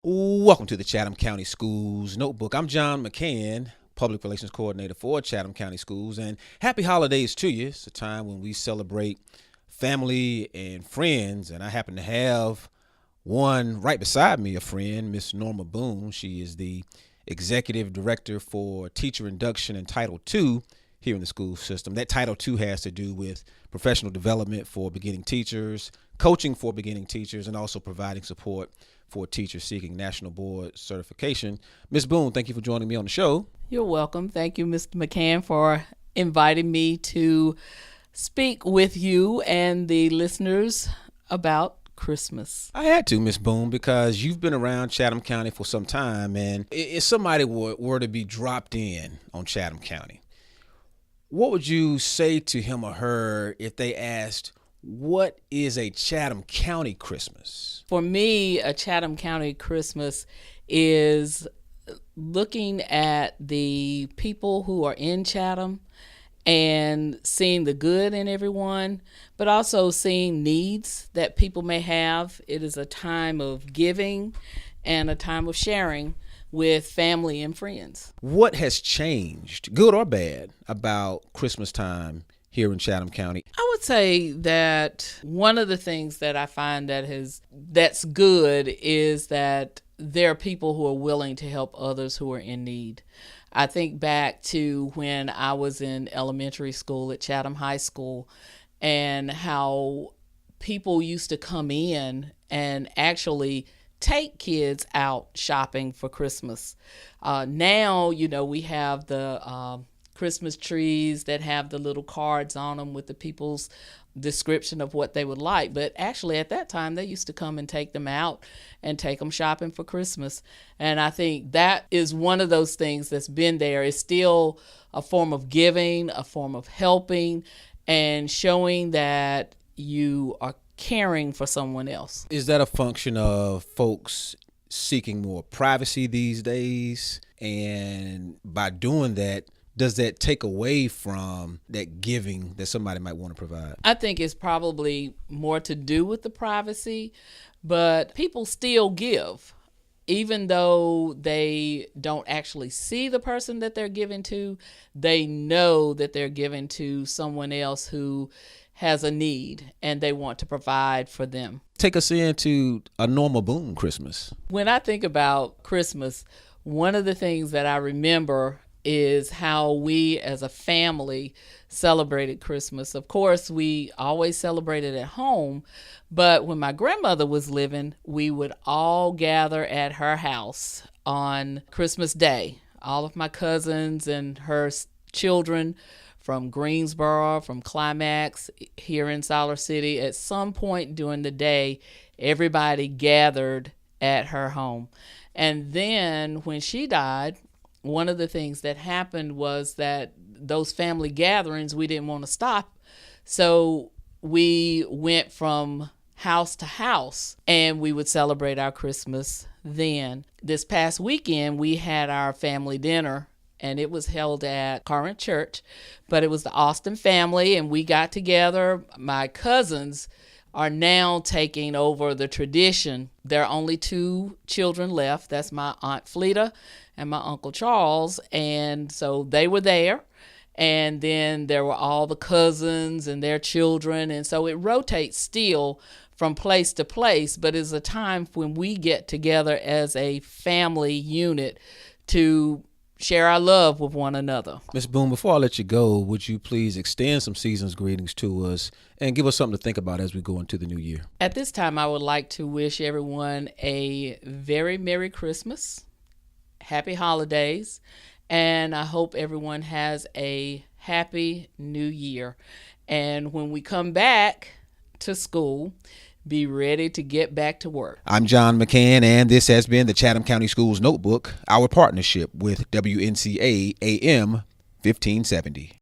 Welcome to the Chatham County Schools Notebook. I'm John McCann, Public Relations Coordinator for Chatham County Schools, and happy holidays to you. It's a time when we celebrate family and friends, and I happen to have one right beside me, a friend, Miss Norma Boone. She is the Executive Director for Teacher Induction and Title II here in the school system. That Title II has to do with professional development for beginning teachers, coaching for beginning teachers, and also providing support for teachers seeking national board certification. Ms. Boone, thank you for joining me on the show. You're welcome. Thank you, Mr. McCann, for inviting me to speak with you and the listeners about Christmas. I had to, Ms. Boone, because you've been around Chatham County for some time, and if somebody were to be dropped in on Chatham County, what would you say to him or her if they asked, what is a Chatham County Christmas? For me, a Chatham County Christmas is looking at the people who are in Chatham and seeing the good in everyone, but also seeing needs that people may have. It is a time of giving and a time of sharing with family and friends. What has changed, good or bad, about Christmas time here in Chatham County? I would say that one of the things that I find that's good is that there are people who are willing to help others who are in need. I think back to when I was in elementary school at Chatham High School and how people used to come in and actually take kids out shopping for Christmas. Now, we have the Christmas trees that have the little cards on them with the people's description of what they would like. But actually at that time, they used to come and take them out and take them shopping for Christmas. And I think that is one of those things that's been there. It's still a form of giving, a form of helping, and showing that you are caring for someone else. Is that a function of folks seeking more privacy these days? And by doing that, does that take away from that giving that somebody might want to provide? I think it's probably more to do with the privacy, but people still give. Even though they don't actually see the person that they're giving to, they know that they're giving to someone else who has a need and they want to provide for them. Take us into a Norma Boone Christmas. When I think about Christmas, one of the things that I remember is how we as a family celebrated Christmas. Of course, we always celebrated at home, but when my grandmother was living, we would all gather at her house on Christmas Day. All of my cousins and her children from Greensboro, from Climax, here in Siler City. At some point during the day, everybody gathered at her home. And then when she died, one of the things that happened was that those family gatherings, we didn't want to stop. So we went from house to house and we would celebrate our Christmas then. This past weekend, we had our family dinner and it was held at Current Church, but it was the Austin family and we got together. My cousins are now taking over the tradition. There are only two children left. That's my Aunt Fleta and my Uncle Charles. And so they were there. And then there were all the cousins and their children. And so it rotates still from place to place, but it's a time when we get together as a family unit to share our love with one another. Ms. Boone, before I let you go, would you please extend some season's greetings to us and give us something to think about as we go into the new year? At this time, I would like to wish everyone a very Merry Christmas, Happy Holidays, and I hope everyone has a Happy New Year. And when we come back to school, be ready to get back to work. I'm John McCann, and this has been the Chatham County Schools Notebook, our partnership with WNCA AM 1570.